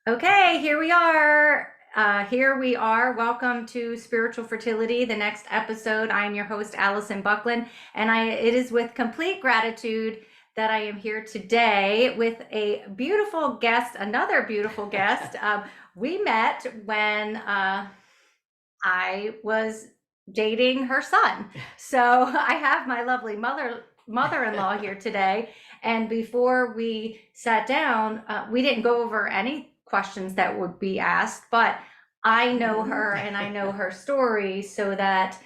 Okay, here we are. Welcome to Spiritual Fertility, the next episode. I am your host, Alison Buckland, and it is with complete gratitude that I am here today with a beautiful guest, another beautiful guest. We met when I was dating her son. So I have my lovely mother-in-law here today. And before we sat down, we didn't go over any questions that would be asked, but I know her and I know her story so that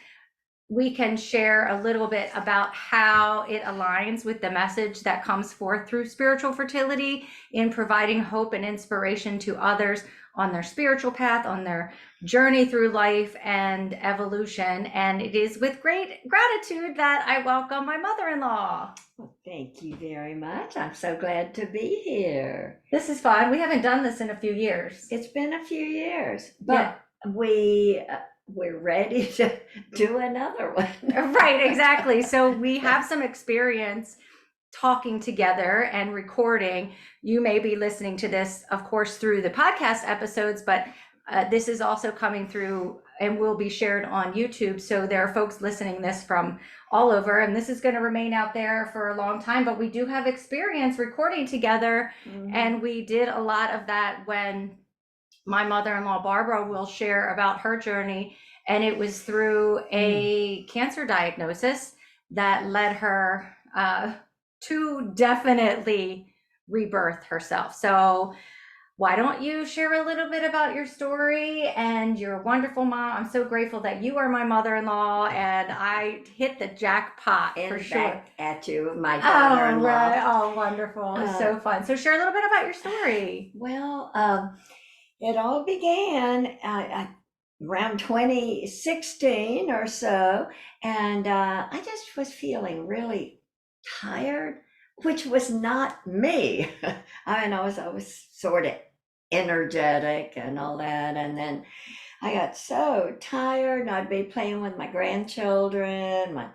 we can share a little bit about how it aligns with the message that comes forth through spiritual fertility in providing hope and inspiration to others on their spiritual path, on their journey through life and evolution. And it is with great gratitude that I welcome my mother-in-law. Well, thank you very much. I'm so glad to be here. This is fun. We haven't done this in a few years. It's been a few years, but we're ready to do another one. Right, exactly. So we have some experience talking together and recording. You may be listening to this, of course, through the podcast episodes, but this is also coming through and will be shared on YouTube. So there are folks listening this from all over, and this is going to remain out there for a long time, but we do have experience recording together. And we did a lot of that when my mother-in-law Barbara will share about her journey, and it was through a cancer diagnosis that led her to definitely rebirth herself. So why don't you share a little bit about your story and your wonderful mom? I'm so grateful that you are my mother-in-law, and I hit the jackpot And for sure. back at you, my daughter-in-law. Right. Oh, wonderful. It's so fun. So share a little bit about your story. Well, it all began around 2016 or so, and I just was feeling really tired, which was not me. I mean, I was sort of energetic and all that, and then I got so tired, and I'd be playing with my grandchildren, my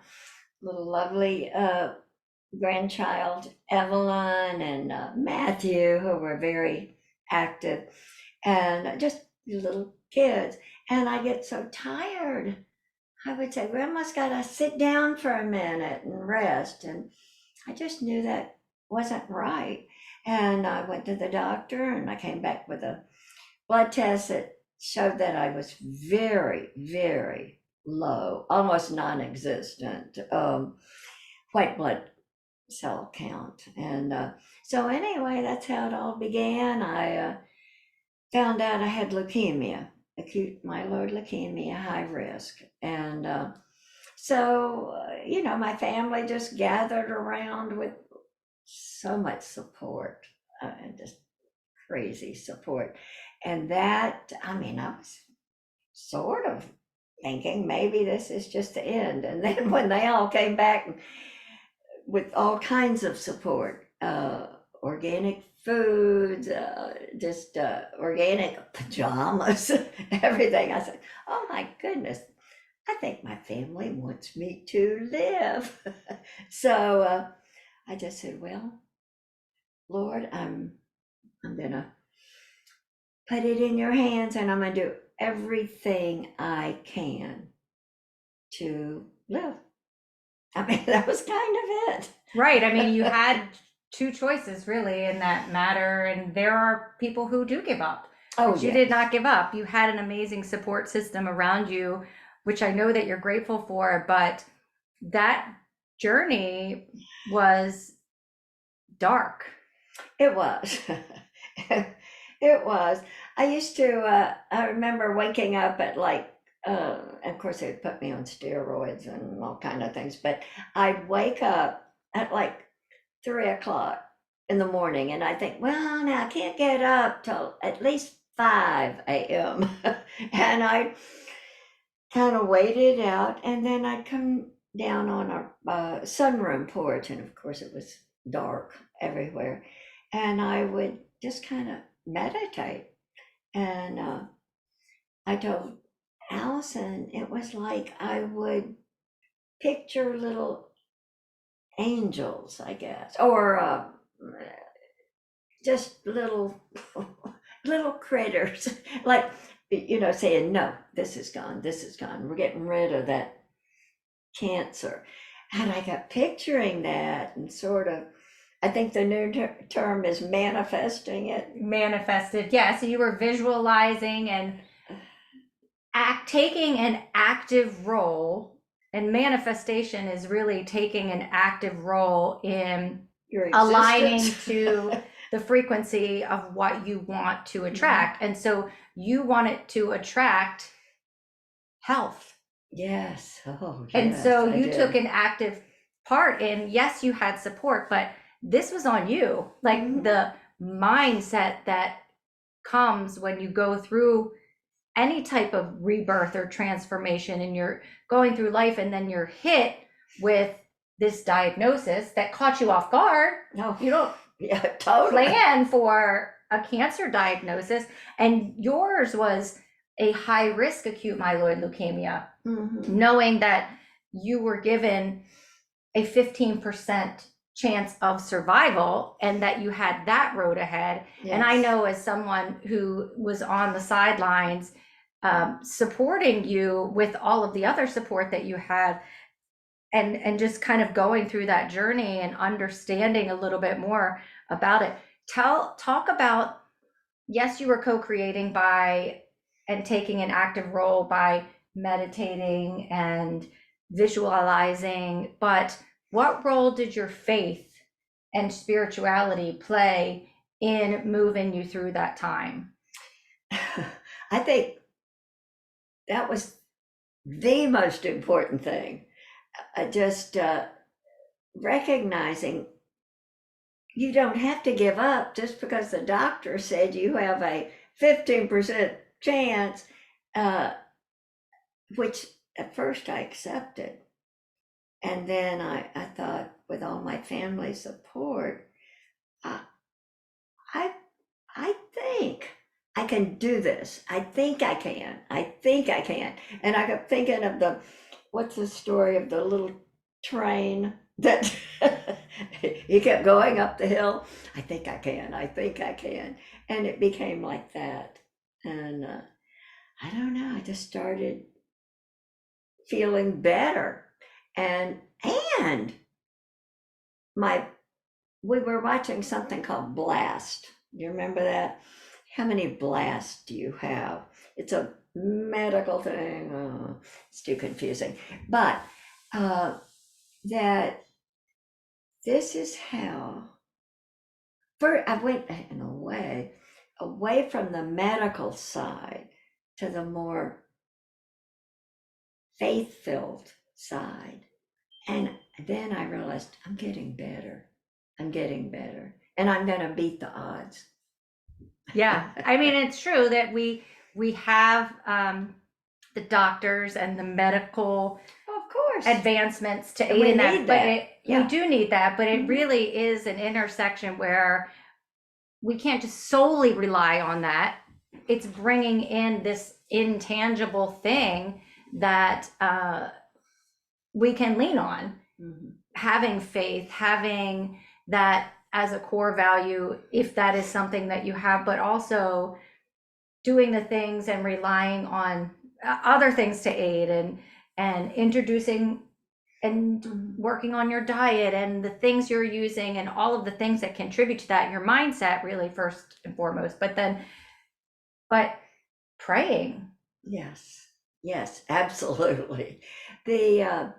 little lovely grandchild Evelyn and Matthew, who were very active, and just little kids. And I get so tired. I would say, Grandma's got to sit down for a minute and rest. And I just knew that wasn't right. And I went to the doctor, and I came back with a blood test that showed that I was very, very low, almost non-existent, white blood cell count. And so anyway, that's how it all began. I found out I had leukemia, acute myeloid leukemia, high risk. And my family just gathered around with so much support, and just crazy support. And that, I mean, I was sort of thinking maybe this is just the end. And then when they all came back with all kinds of support, organic foods, just organic pajamas, everything. I said, oh my goodness, I think my family wants me to live. So I just said, well, Lord, I'm gonna put it in your hands, and I'm gonna do everything I can to live. I mean, that was kind of it. Right. I mean, you had two choices really in that matter, and there are people who do give up. Oh, But you did not give up. You had an amazing support system around you, which I know that you're grateful for, but that journey was dark. It was. It was. I remember waking up at of course they'd put me on steroids and all kind of things, but I'd wake up at like 3 o'clock in the morning, and I think, well, now I can't get up till at least 5 a.m. And I kind of waited out, and then I'd come down on our sunroom porch, and of course it was dark everywhere, and I would just kind of meditate. And I told Alison it was like I would picture little angels, I guess, or just little little critters, like, saying, no, this is gone, this is gone. We're getting rid of that cancer. And I got picturing that and sort of, I think the new term is manifesting it. Manifested. Yeah. So you were visualizing and taking an active role, and manifestation is really taking an active role in Your aligning existence. to the frequency of what you want to attract. And so you want it to attract health. Yes. Oh, And yes, so I you did. took an active part in, yes, you had support, but this was on you. Like Mhm. the mindset that comes when you go through any type of rebirth or transformation and you're going through life and then you're hit with this diagnosis that caught you off guard. No. You don't Yeah, totally. plan for a cancer diagnosis, and yours was a high risk acute myeloid leukemia, knowing that you were given a 15% chance of survival and that you had that road ahead. Yes. And I know, as someone who was on the sidelines, supporting you with all of the other support that you had, and just kind of going through that journey and understanding a little bit more about it. Talk about, yes, you were co-creating by and taking an active role by meditating and visualizing, but what role did your faith and spirituality play in moving you through that time? I think that was the most important thing. Just recognizing you don't have to give up just because the doctor said you have a 15% chance, which at first I accepted. And then I thought, with all my family support, I, I think I can do this. I think I can. I think I can. And I kept thinking of what's the story of the little train that he kept going up the hill? I think I can. I think I can. And it became like that. And I don't know. I just started feeling better. And we were watching something called Blast. You remember that? How many blasts do you have? It's a medical thing. Oh, it's too confusing. But that this is how, I went in a way away from the medical side to the more faith-filled side. And then I realized I'm getting better. I'm getting better. And I'm going to beat the odds. Yeah. I mean, it's true that we have the doctors and the medical, of course, advancements to And we aid in need that. that. But Yeah. we do need that, but it Mhm. really is an intersection where we can't just solely rely on that. It's bringing in this intangible thing that we can lean on. Mhm. Having faith, having that as a core value, if that is something that you have, but also doing the things and relying on other things to aid, and introducing and working on your diet and the things you're using and all of the things that contribute to that, your mindset really first and foremost, but praying. Yes, absolutely. The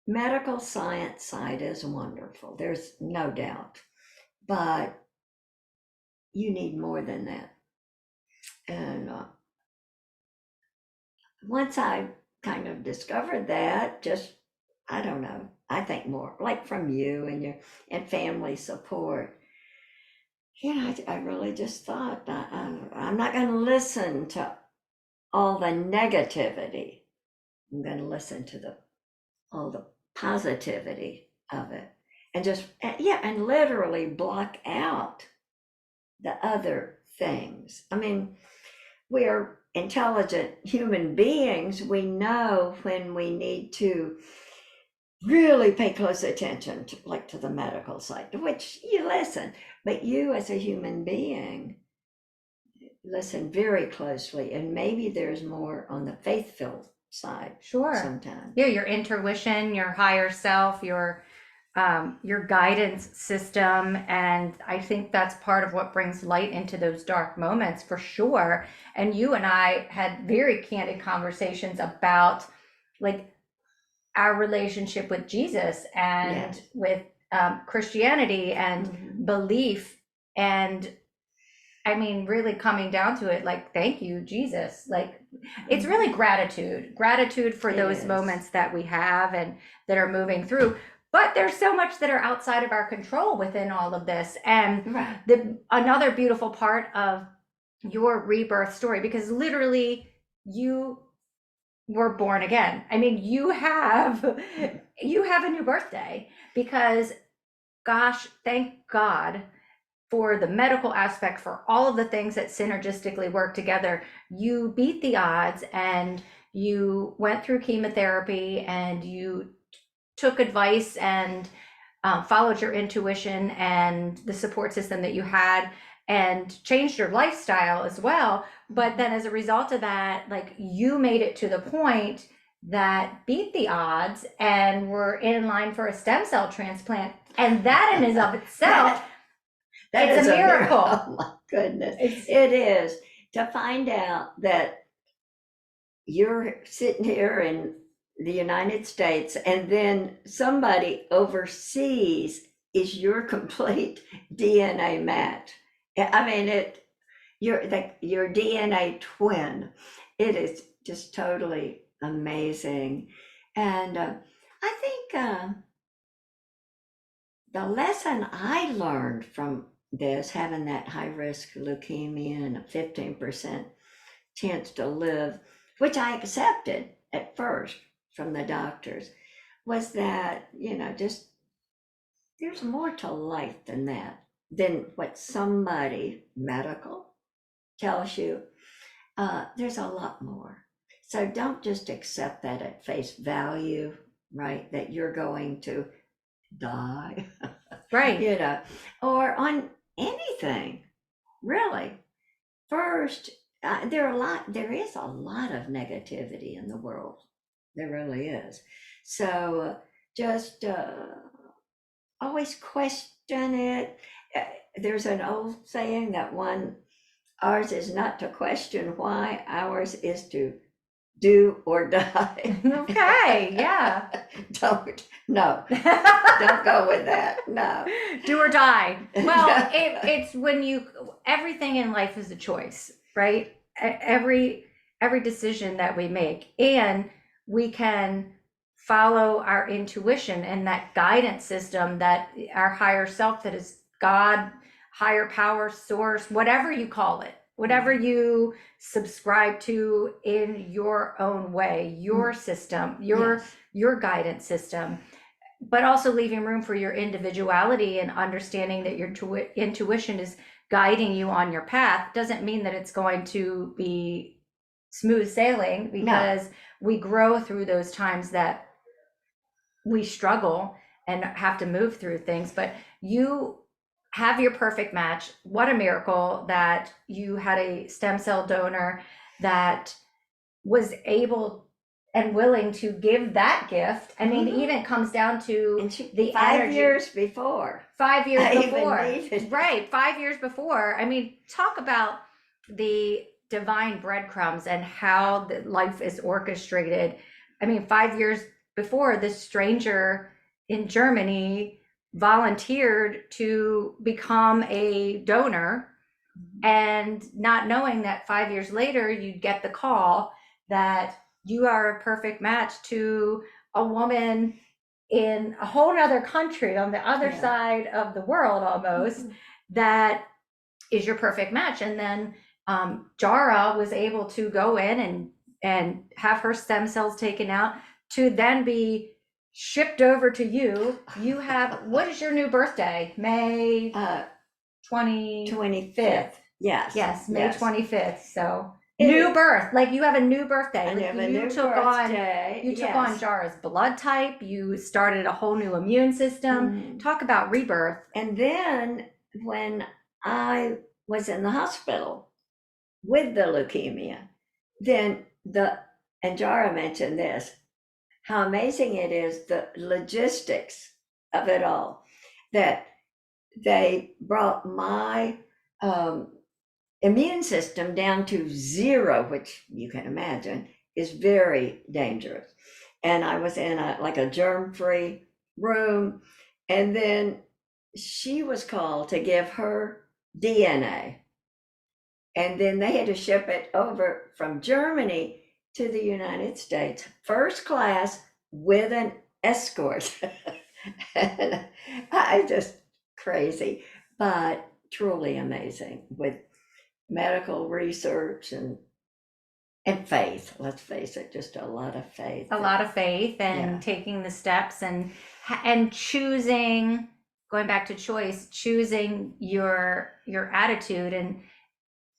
medical science side is wonderful. There's no doubt. But you need more than that. And once I kind of discovered that, just, I don't know, I think more like from you and family support. I really just thought, I'm not going to listen to all the negativity. I'm going to listen to all the positivity of it, and just, and literally block out the other things. I mean, we're intelligent human beings. We know when we need to really pay close attention to, like, to the medical side, to which you listen. But you, as a human being, listen very closely, and maybe there's more on the faith-filled side Sure. sometimes. Yeah, your intuition, your higher self, your guidance system. And I think that's part of what brings light into those dark moments for sure. And you and I had very candid conversations about like our relationship with Jesus and Yes. with Christianity and Mhm. belief. And I mean, really coming down to it, like, thank you, Jesus. Like, it's really gratitude for It those is. moments that we have and that are moving through. But there's so much that are outside of our control within all of this. And Right. another beautiful part of your rebirth story, because literally you were born again. I mean, you have a new birthday because, gosh, thank God for the medical aspect, for all of the things that synergistically work together. You beat the odds and you went through chemotherapy and you took advice and followed your intuition and the support system that you had and changed your lifestyle as well. But then as a result of that, like, you made it to the point that beat the odds and were in line for a stem cell transplant. And that in and of itself, That it's is a miracle. Oh my goodness. It is. To find out that you're sitting here in the United States and then somebody overseas is your complete DNA match. I mean, your DNA twin. It is just totally amazing. And I think the lesson I learned from this, having that high risk leukemia and a 15% chance to live, which I accepted at first from the doctors, was that, just there's more to life than that, than what somebody medical tells you. There's a lot more. So don't just accept that at face value, right? That you're going to die, Right. or on anything, really. First, there is a lot of negativity in the world. There really is. So just always question it. There's an old saying that ours is not to question why, ours is to do or die. Okay, yeah. Don't go with that. No. Do or die. Well, it's when everything in life is a choice, right? Every decision that we make, and we can follow our intuition and that guidance system, that our higher self, that is God, higher power, source, whatever you call it, whatever you subscribe to in your own way, your system, your guidance system, but also leaving room for your individuality and understanding that your intuition is guiding you on your path. Doesn't mean that it's going to be smooth sailing, because we grow through those times that we struggle and have to move through things. But you have your perfect match. What a miracle that you had a stem cell donor that was able and willing to give that gift. I mean, even comes down to the 5 energy. years before. 5 years I before. even needed- Right, 5 years before. I mean, talk about the divine breadcrumbs and how the life is orchestrated. I mean, 5 years before, this stranger in Germany volunteered to become a donor, and not knowing that 5 years later you'd get the call that you are a perfect match to a woman in a whole nother country on the other side of the world almost, that is your perfect match. And then Jara was able to go in and have her stem cells taken out to then be shipped over to you. You have, what is your new birthday? May 25th. Yes, May 25th. So It new is. birth, like you have a new birthday. I Like have a you new took birthday. on, you took on Jara's blood type. You started a whole new immune system. Talk about rebirth. And then when I was in the hospital, with the leukemia, then and Jara mentioned this, how amazing it is, the logistics of it all, that they brought my immune system down to zero, which you can imagine is very dangerous. And I was in a germ-free room, and then she was called to give her DNA. And then they had to ship it over from Germany to the United States, first class with an escort. And I just crazy, but truly amazing with medical research and faith. Let's face it, just a lot of faith. A lot of faith and Yeah. taking the steps and choosing, going back to choice, choosing your attitude. And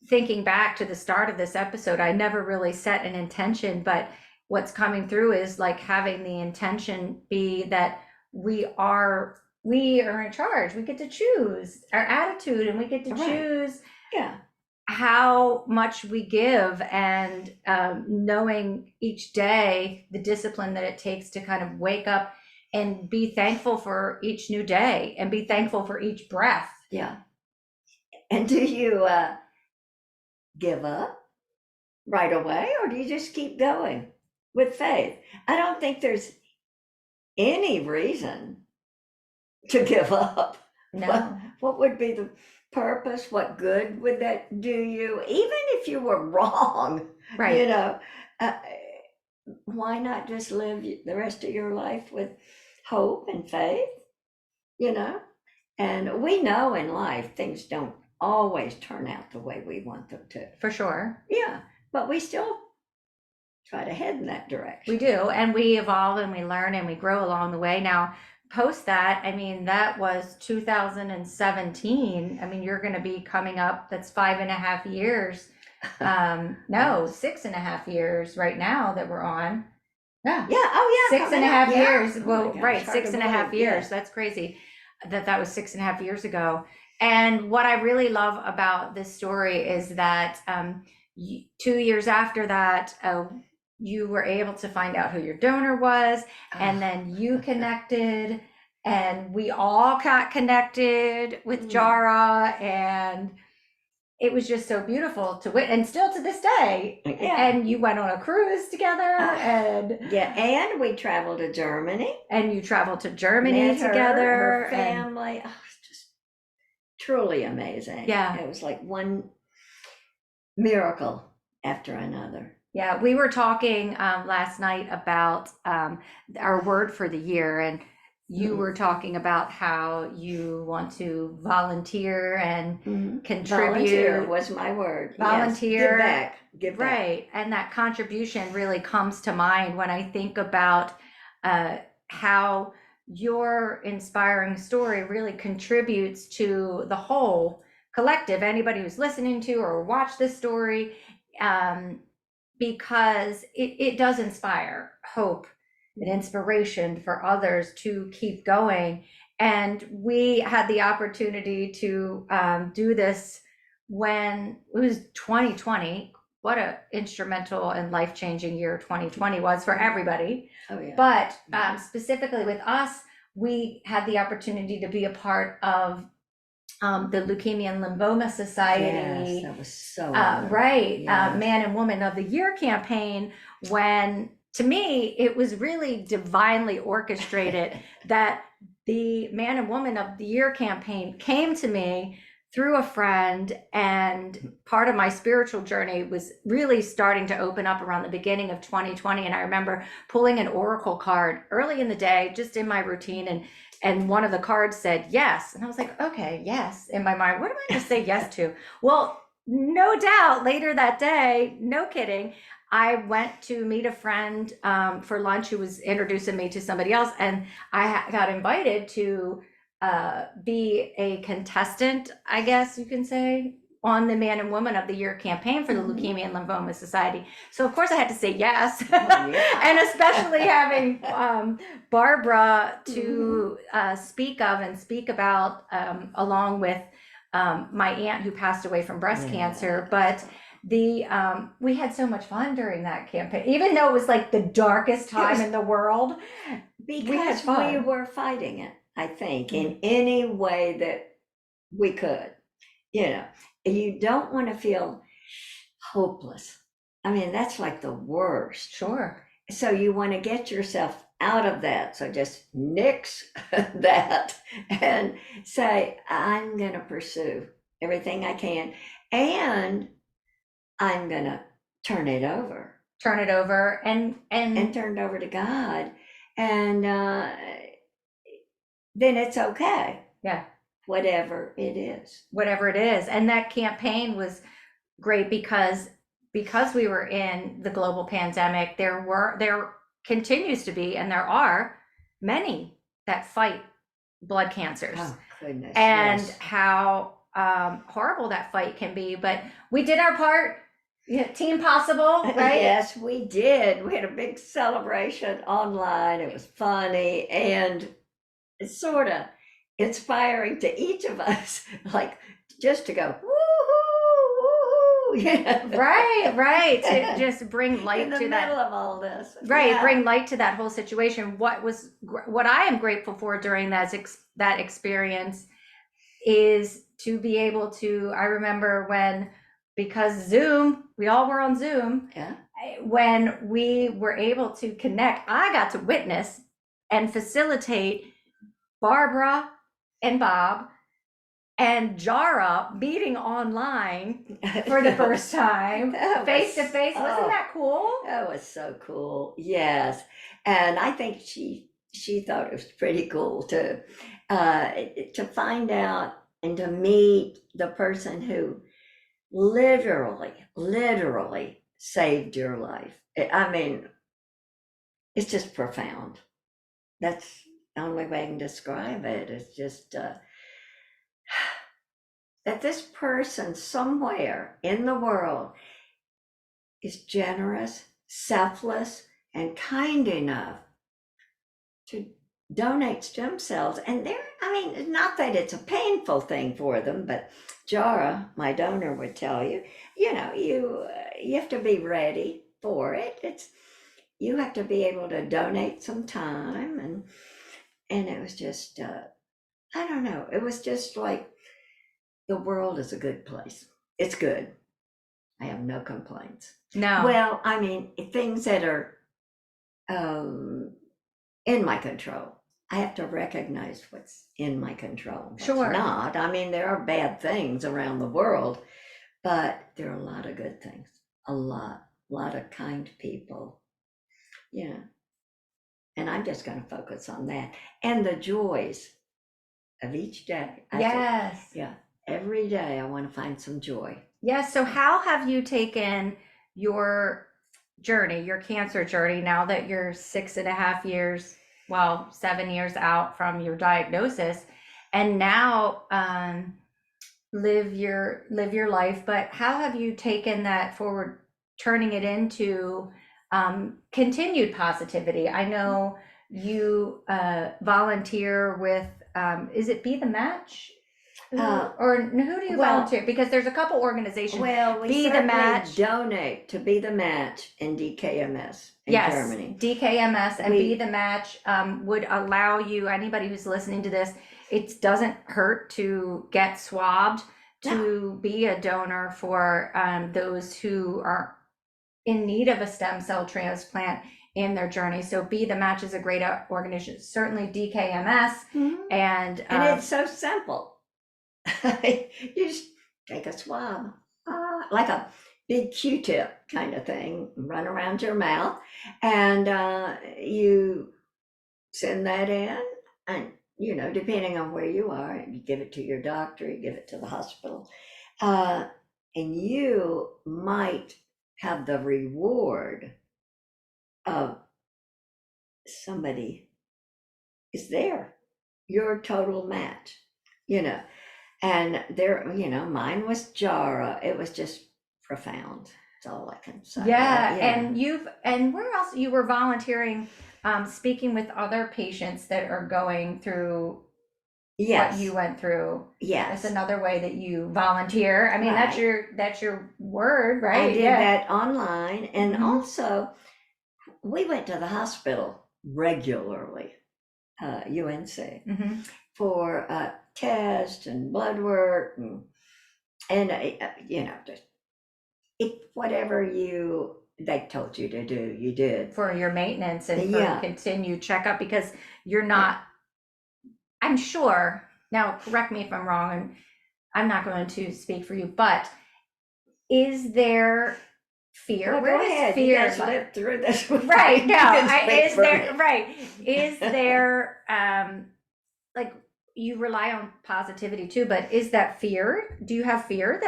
thinking back to the start of this episode, I never really set an intention, but what's coming through is like having the intention be that we are in charge. We get to choose our attitude, and we get to Right. choose Yeah. how much we give, and knowing each day the discipline that it takes to kind of wake up and be thankful for each new day and be thankful for each breath. Yeah. And do you give up right away, or do you just keep going with faith? I don't think there's any reason to give up. No. What would be the purpose? What good would that do you? Even if you were wrong, Right. you know, why not just live the rest of your life with hope and faith, you know? And we know in life things don't always turn out the way we want them to. For sure. Yeah, but we still try to head in that direction. We do. And we evolve and we learn and we grow along the way. Now, post that, I mean, that was 2017. I mean, you're going to be coming up, that's 5.5 years. No, 6.5 years right now that we're on. Yeah. Yeah. Oh, yeah. 6.5 years. Yeah. Well, Oh gosh, right. hard to 6.5 believe. years. Yeah. That's crazy that was 6.5 years ago. And what I really love about this story is that 2 years after that, you were able to find out who your donor was, and then you connected, and we all got connected with Jara, and it was just so beautiful to witness, and still to this day. Yeah. And you went on a cruise together, and yeah, and we traveled to Germany. And you traveled to Germany Met together. her family. Oh, it's just truly amazing. Yeah. It was like one miracle after another. Yeah, we were talking last night about our word for the year, and you were talking about how you want to volunteer and contribute. Volunteer was my word. Volunteer. Yes. Give back. Give back. Right. And that contribution really comes to mind when I think about how your inspiring story really contributes to the whole collective, anybody who's listening to or watch this story, because it does inspire hope and inspiration for others to keep going. And we had the opportunity to do this when it was 2020. What a instrumental and life-changing year 2020 was for everybody. Oh, yeah. But specifically with us, we had the opportunity to be a part of the Leukemia and Lymphoma Society. Yes, that was so right. Yes. Man and Woman of the Year campaign, when to me it was really divinely orchestrated that the Man and Woman of the Year campaign came to me through a friend, and part of my spiritual journey was really starting to open up around the beginning of 2020. And I remember pulling an oracle card early in the day, just in my routine, and one of the cards said yes. And I was like, okay, yes. In my mind, what am I going to say yes to? Well, no doubt later that day, no kidding, I went to meet a friend for lunch who was introducing me to somebody else. And I got invited to be a contestant, I guess you can say, on the Man and Woman of the Year campaign for the Leukemia and Lymphoma Society. So of course I had to say yes. And especially having Barbara to speak of and speak about, along with my aunt who passed away from breast cancer. But we had so much fun during that campaign, even though it was like the darkest time in the world. Because we were fighting it, I think, in Mm-hmm. any way that we could. You don't want to feel hopeless. I mean, that's like the worst. Sure. So you want to get yourself out of that. So just nix that and say, I'm going to pursue everything I can. And I'm going to turn it over. Turn it over and turn it over to God. And then it's okay. Yeah. Whatever it is. Whatever it is. And that campaign was great because we were in the global pandemic, there continues to be, and there are many that fight blood cancers. Oh, goodness. And yes. how horrible that fight can be. But we did our part. Team Possible, right? Yes, we did. We had a big celebration online. It was funny and it's sort of inspiring to each of us, like just to go, woohoo, woohoo. Yeah. Right. To just bring light in the to middle that. of all this. Right, Yeah. bring light to that whole situation. What I am grateful for during that experience is to be able to, I remember when, because Zoom, we all were on Zoom. Yeah. When we were able to connect, I got to witness and facilitate Barbara and Bob and Jara meeting online for the first time, face to face. Wasn't that cool? That was so cool. Yes. And I think she thought it was pretty cool to find out and to meet the person who literally saved your life. I mean, it's just profound. That's the only way I can describe it. It's just that this person somewhere in the world is generous, selfless, and kind enough to donate stem cells. And not that it's a painful thing for them, but Jara, my donor, would tell you, you have to be ready for it. You have to be able to donate some time. And it was just, I don't know, it was just like, the world is a good place. It's good. I have no complaints. No. Well, I mean, things that are in my control. I have to recognize what's in my control. What's Sure. not. I mean, there are bad things around the world, but there are a lot of good things. A lot of kind people. Yeah. And I'm just going to focus on that and the joys of each day. Yes. Yeah. Every day I want to find some joy. Yes. So how have you taken your journey, your cancer journey, now that you're 6.5 years, 7 years out from your diagnosis, and now live your life? But how have you taken that forward, turning it into continued positivity? I know you volunteer with, is it Be the Match? Or who do you volunteer? Because there's a couple organizations. Well, we Be the Match. Donate to Be the Match in DKMS in Germany. DKMS and Be the Match would allow you, anybody who's listening to this, it doesn't hurt to get swabbed, to be a donor for those who are in need of a stem cell transplant in their journey. So Be the Match is a great organization, certainly DKMS. Mm-hmm. And it's so simple. You just take a swab, like a big Q-tip kind of thing, run around your mouth, and you send that in, and depending on where you are, you give it to your doctor, you give it to the hospital, and you might have the reward of somebody is there, your total match, and there, mine was Jara. It was just profound. That's all I can say. Yeah. And where else you were volunteering, speaking with other patients that are going through Yes. what you went through. Yes. That's another way that you volunteer. I mean, Right. that's your word, right? I did that online, and Mhm. also we went to the hospital regularly, UNC, Mhm. for tests and blood work, and just whatever they told you to do, you did. For your maintenance and for Yeah. continued checkup, because you're not, I'm sure, now correct me if I'm wrong, and I'm not going to speak for you, but is there fear? Well, Where go does ahead. You fear guys lived through this with right? me. No, You can speak is for there me. right? Is there like you rely on positivity too, but is that fear? Do you have fear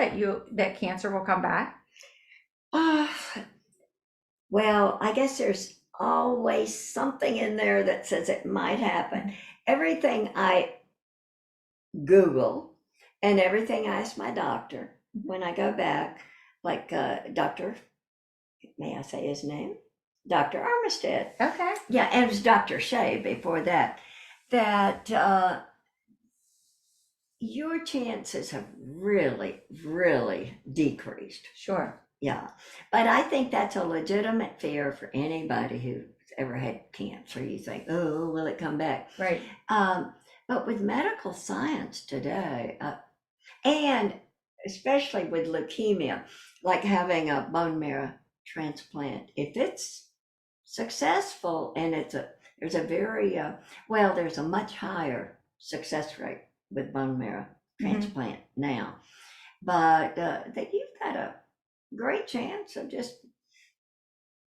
that cancer will come back? Ah, well, I guess there's always something in there that says it might happen. Everything I Google and everything I ask my doctor when I go back, like Dr. May I say his name? Dr. Armistead. Okay. Yeah, and it was Dr. Shea before that. That your chances have really, really decreased. Sure. Yeah. But I think that's a legitimate fear for anybody who's ever had cancer. You think, oh, will it come back? Right. But with medical science today, and especially with leukemia, like having a bone marrow transplant, if it's successful and there's a very, there's a much higher success rate with bone marrow transplant now, but that you've got a great chance of just,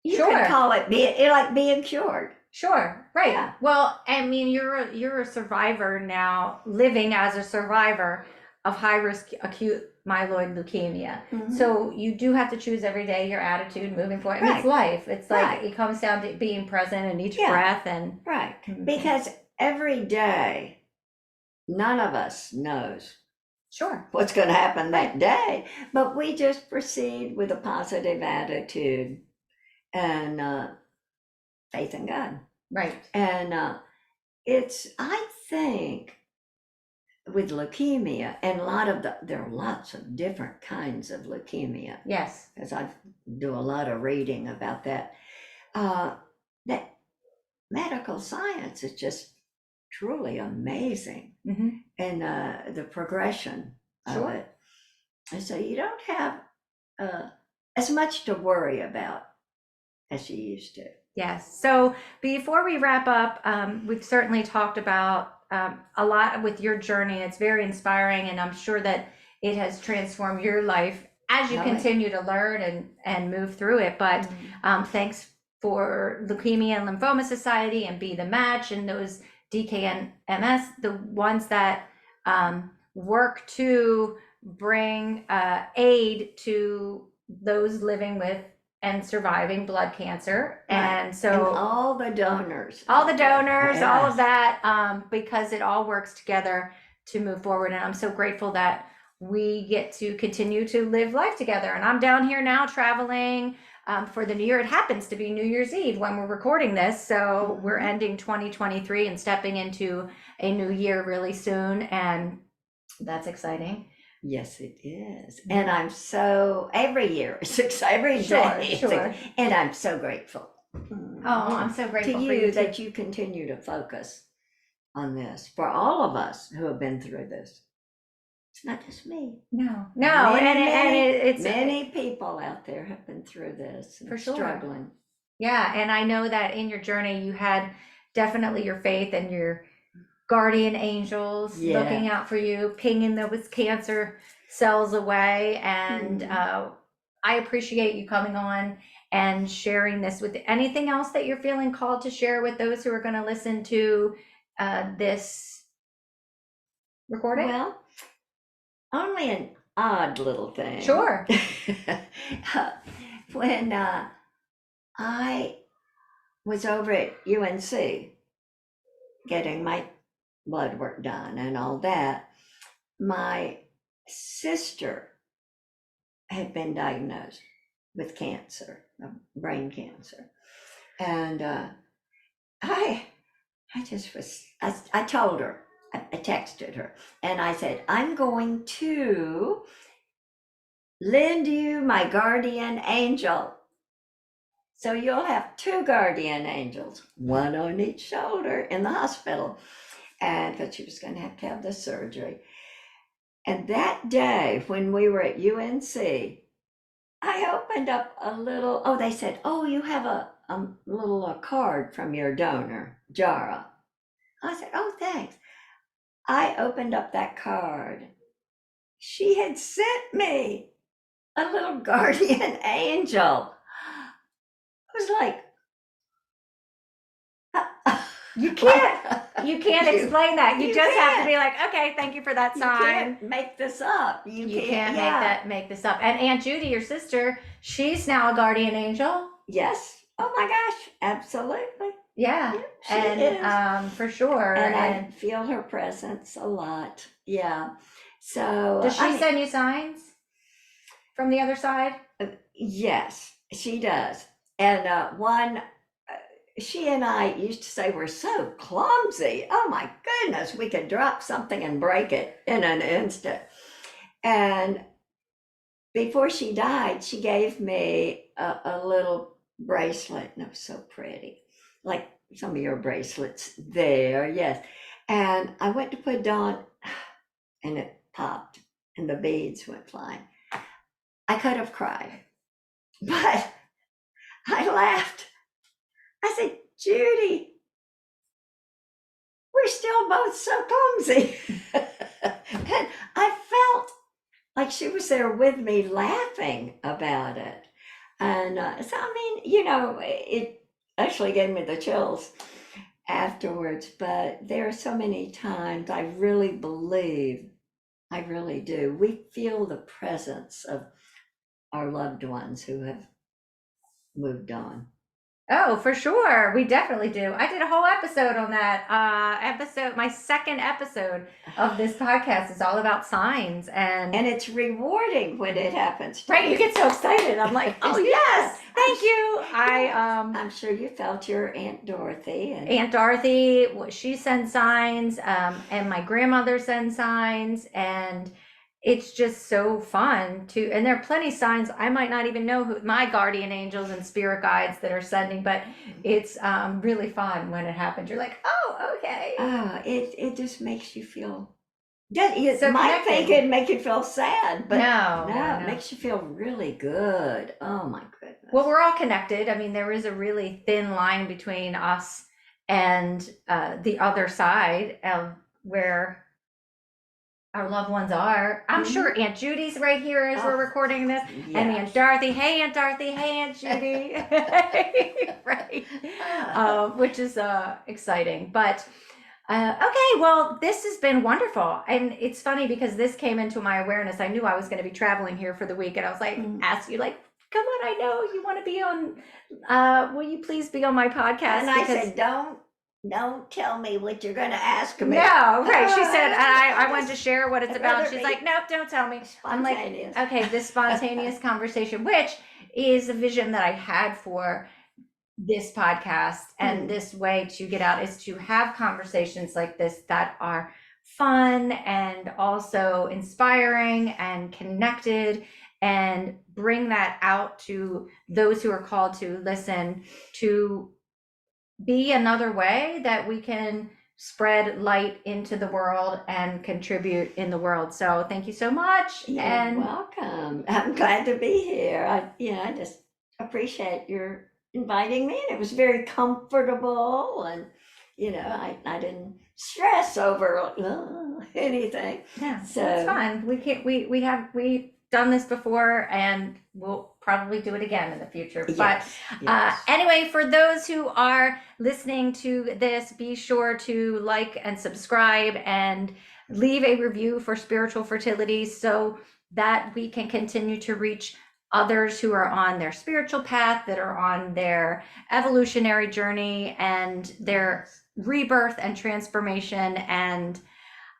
you Sure. could call it like being cured. Sure, right. Yeah. Well, I mean, you're a survivor now, living as a survivor of high risk acute myeloid leukemia. Mhm. So you do have to choose every day your attitude moving forward. I mean, it's Right. life. It's like Right. it comes down to being present in each Yeah. breath and Right. Mhm. Because every day, none of us knows sure. what's going to happen that day, but we just proceed with a positive attitude and faith in God. Right. And I think, with leukemia, and there are lots of different kinds of leukemia, Yes. because I do a lot of reading about that, that medical science is just truly amazing, Mm-hmm. and the progression of Sure. it. And so you don't have as much to worry about as you used to. Yes. So before we wrap up, we've certainly talked about a lot with your journey. It's very inspiring, and I'm sure that it has transformed your life as you Oh, continue to learn and move through it. But thanks for Leukemia and Lymphoma Society and Be the Match and those DKNMS, the ones that work to bring aid to those living with and surviving blood cancer. Right. And so And all the donors. all the donors, all of Yes. that, because it all works together to move forward. And I'm so grateful that we get to continue to live life together. And I'm down here now traveling for the new year. It happens to be New Year's Eve when we're recording this. So we're ending 2023 and stepping into a new year really soon. And that's exciting. Yes, it is. And I'm so, every year, every day, Sure. and I'm so grateful. Oh, I'm so grateful to for you you too. that you continue to focus on this for all of us who have been through this. It's not just me. No, it's many people out there have been through this and for sure. struggling. Yeah, and I know that in your journey you had definitely your faith and your guardian angels looking out for you, pinging those cancer cells away. And I appreciate you coming on and sharing this with anything else that you're feeling called to share with those who are going to listen to this recording. Well, only an odd little thing. Sure. When I was over at UNC getting my blood work done and all that, my sister had been diagnosed with cancer, brain cancer. And I just was, I told her, I texted her and I said, I'm going to lend you my guardian angel. So you'll have 2 guardian angels, one on each shoulder in the hospital. And but she was going to have the surgery. And that day when we were at UNC, I opened up a little, oh, they said, oh, you have a little card from your donor, Jara. I said, oh, thanks. I opened up that card. She had sent me a little guardian angel. I was like, You can't explain that. You just have to can't. be like, okay, thank you for that You sign. can't make this up. You can't make this up. And Aunt Judy, your sister, she's now a guardian angel. Yes. Oh my gosh, absolutely. Yeah, She and is. For sure. And I feel her presence a lot. Yeah. So does she send you signs from the other side? Yes, she does. And she and I used to say we're so clumsy. Oh my goodness, we could drop something and break it in an instant. And before she died, she gave me a little bracelet, and it was so pretty, like some of your bracelets there, yes. And I went to put it on, and it popped, and the beads went flying. I could have cried, but I laughed. I said, Judy, we're still both so clumsy. And I felt like she was there with me laughing about it. And so, I mean, it actually gave me the chills afterwards. But there are so many times I really believe, I really do, we feel the presence of our loved ones who have moved on. Oh, for sure. We definitely do. I did a whole episode on that. My second episode of this podcast is all about signs, and it's rewarding when it happens. Right, you get so excited. I'm like, oh yes, thank you. I'm sure you felt your Aunt Dorothy. Aunt Dorothy, she sends signs, and my grandmother sends signs, and it's just so fun and there are plenty of signs. I might not even know who my guardian angels and spirit guides that are sending, but it's really fun when it happens. You're like, oh, okay. It just makes you feel. It so might think it make you feel sad, but no, it makes you feel really good. Oh my goodness. Well, we're all connected. I mean, there is a really thin line between us and the other side of where our loved ones are. I'm sure Aunt Judy's right here as we're recording this. Yes. And Aunt Dorothy. Hey, Aunt Dorothy. Hey, Aunt Judy. Right. Which is exciting. But okay, well, this has been wonderful. And it's funny because this came into my awareness. I knew I was going to be traveling here for the week. And I was like, ask you like, come on, I know you want to be on, will you please be on my podcast? And I said, don't tell me what you're going to ask me. No, right. She said, I wanted to share what it's about. She's like, nope, don't tell me. I'm like, okay, this spontaneous conversation, which is a vision that I had for this podcast and this way to get out is to have conversations like this that are fun and also inspiring and connected, and bring that out to those who are called to listen, to be another way that we can spread light into the world and contribute in the world. So thank you so much. You're welcome. I'm glad to be here. I just appreciate your inviting me, and it was very comfortable, and I didn't stress over anything. Yeah, so it's fun. We've done this before, and we'll probably do it again in the future. Yes, but anyway, for those who are listening to this, be sure to like and subscribe and leave a review for Spiritual Fertility so that we can continue to reach others who are on their spiritual path, that are on their evolutionary journey and their rebirth and transformation. And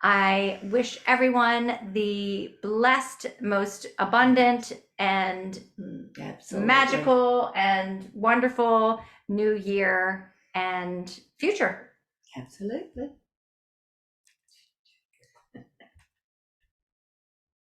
I wish everyone the blessed, most abundant and magical and wonderful new year and future. Absolutely.